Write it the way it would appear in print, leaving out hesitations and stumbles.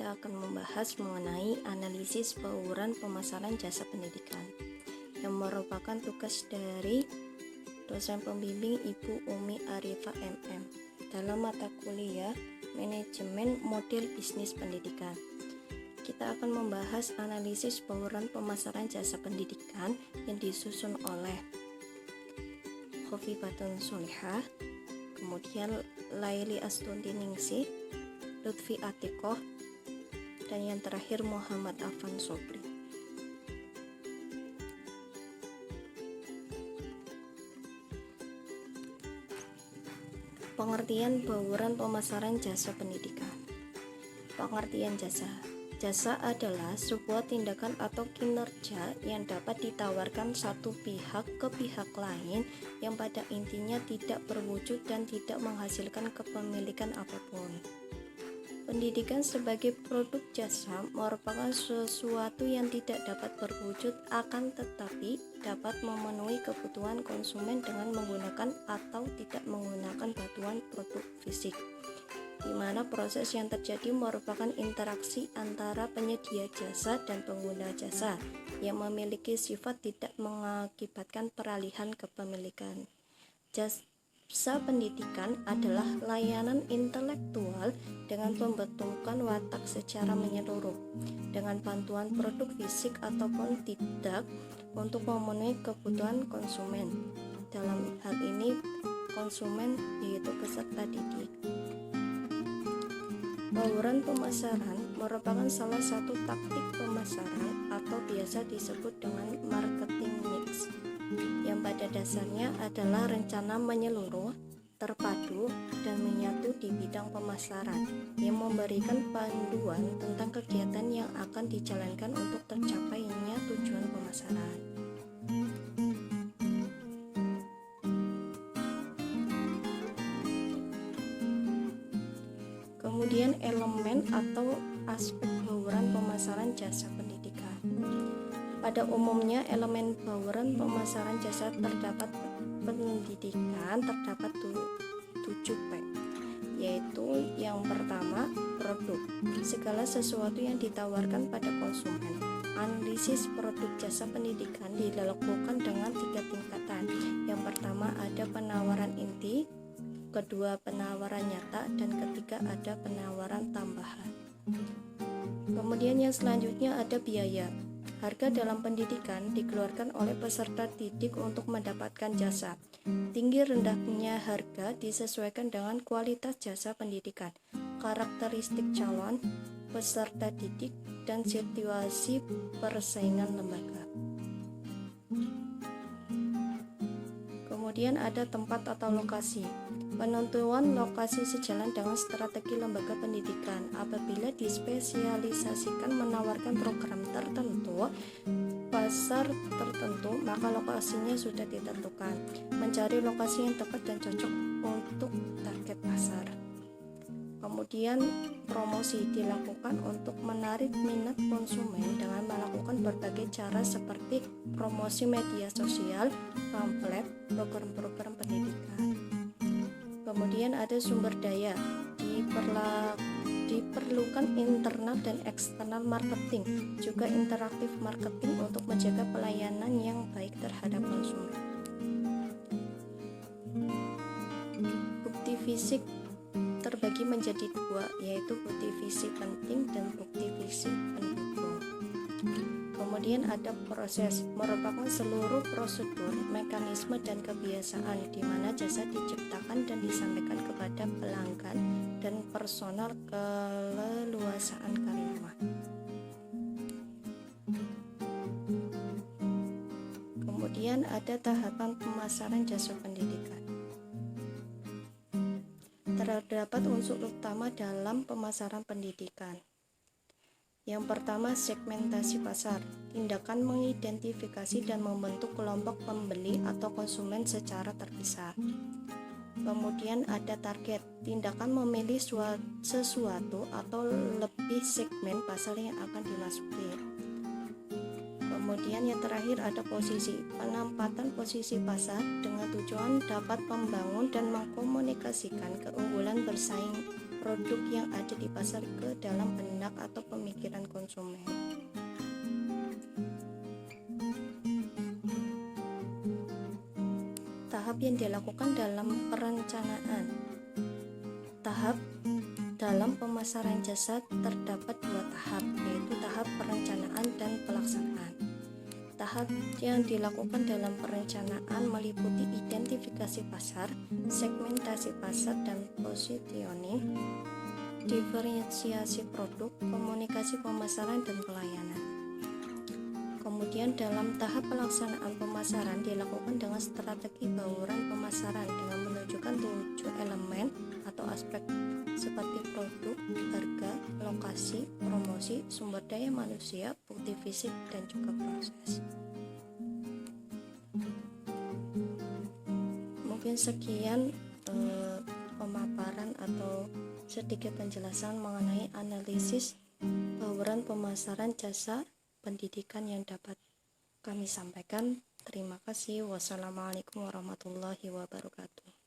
kita akan membahas mengenai analisis bauran pemasaran jasa pendidikan yang merupakan tugas dari dosen pembimbing Ibu Umi Arifah MM dalam mata kuliah Manajemen Model Bisnis Pendidikan. Kita akan membahas analisis bauran pemasaran jasa pendidikan yang disusun oleh Khofifatun Solihah, kemudian Laili Astuti Ningsih, Lutfi Atikoh, dan yang terakhir Muhammad Afan Sobri. Pengertian bauran pemasaran jasa pendidikan. Pengertian jasa. Jasa adalah sebuah tindakan atau kinerja yang dapat ditawarkan satu pihak ke pihak lain yang pada intinya tidak berwujud dan tidak menghasilkan kepemilikan apapun. Pendidikan sebagai produk jasa merupakan sesuatu yang tidak dapat berwujud akan tetapi dapat memenuhi kebutuhan konsumen dengan menggunakan atau tidak menggunakan bantuan produk fisik, di mana proses yang terjadi merupakan interaksi antara penyedia jasa dan pengguna jasa yang memiliki sifat tidak mengakibatkan peralihan kepemilikan. Jasa pendidikan adalah layanan intelektual dengan pembentukan watak secara menyeluruh dengan bantuan produk fisik ataupun tidak untuk memenuhi kebutuhan konsumen. Dalam hal ini konsumen yaitu peserta didik. Bauran pemasaran merupakan salah satu taktik pemasaran atau biasa disebut dengan marketing mix, yang pada dasarnya adalah rencana menyeluruh, terpadu, dan menyatu di bidang pemasaran yang memberikan panduan tentang kegiatan yang akan dijalankan untuk tercapainya tujuan pemasaran. Kemudian elemen atau aspek bauran pemasaran jasa pendidikan. Pada umumnya elemen bauran pemasaran jasa terdapat pendidikan terdapat 7P, yaitu yang pertama produk, segala sesuatu yang ditawarkan pada konsumen. Analisis produk jasa pendidikan dilakukan dengan 3 tingkatan. Yang pertama ada penawaran inti, kedua penawaran nyata, dan ketiga ada penawaran tambahan. Kemudian yang selanjutnya ada biaya. Harga dalam pendidikan dikeluarkan oleh peserta didik untuk mendapatkan jasa. Tinggi rendahnya harga disesuaikan dengan kualitas jasa pendidikan, karakteristik calon peserta didik, dan situasi persaingan lembaga. Kemudian ada tempat atau lokasi. Penentuan lokasi sejalan dengan strategi lembaga pendidikan. Apabila dispesialisasikan menawarkan program tertentu, pasar tertentu, maka lokasinya sudah ditentukan. Mencari lokasi yang tepat dan cocok untuk target pasar. Kemudian promosi dilakukan untuk menarik minat konsumen dengan melakukan berbagai cara seperti promosi media sosial, pamflet, program-program pendidikan. Kemudian ada sumber daya, diperlukan internal dan eksternal marketing, juga interaktif marketing untuk menjaga pelayanan yang baik terhadap konsumen. Bukti fisik terbagi menjadi 2, yaitu bukti fisik penting dan bukti fisik pendukung. Kemudian ada proses, merupakan seluruh prosedur, mekanisme, dan kebiasaan di mana jasa diciptakan dan disampaikan kepada pelanggan dan personal keleluasaan karyawan. Kemudian ada tahapan pemasaran jasa pendidikan. Terdapat unsur utama dalam pemasaran pendidikan. Yang pertama, segmentasi pasar, tindakan mengidentifikasi dan membentuk kelompok pembeli atau konsumen secara terpisah. Kemudian ada target, tindakan memilih sesuatu atau lebih segmen pasar yang akan dimasuki. Kemudian yang terakhir ada posisi, penempatan posisi pasar dengan tujuan dapat membangun dan mengkomunikasikan keunggulan bersaing produk yang ada di pasar ke dalam benak atau pemikiran konsumen. Tahap yang dilakukan dalam perencanaan. Tahap dalam pemasaran jasa terdapat 2 tahap, yaitu tahap perencanaan dan pelaksanaan. Tahap yang dilakukan dalam perencanaan meliputi identifikasi pasar, segmentasi pasar dan positioning, diferensiasi produk, komunikasi pemasaran dan pelayanan. Kemudian dalam tahap pelaksanaan pemasaran dilakukan dengan strategi bauran pemasaran dengan menunjukkan 7 elemen atau aspek seperti produk, harga, lokasi, promosi, sumber daya manusia, bukti fisik, dan juga proses. Mungkin sekian pemaparan atau sedikit penjelasan mengenai analisis bauran pemasaran jasa pendidikan yang dapat kami sampaikan. Terima kasih. Wassalamualaikum warahmatullahi wabarakatuh.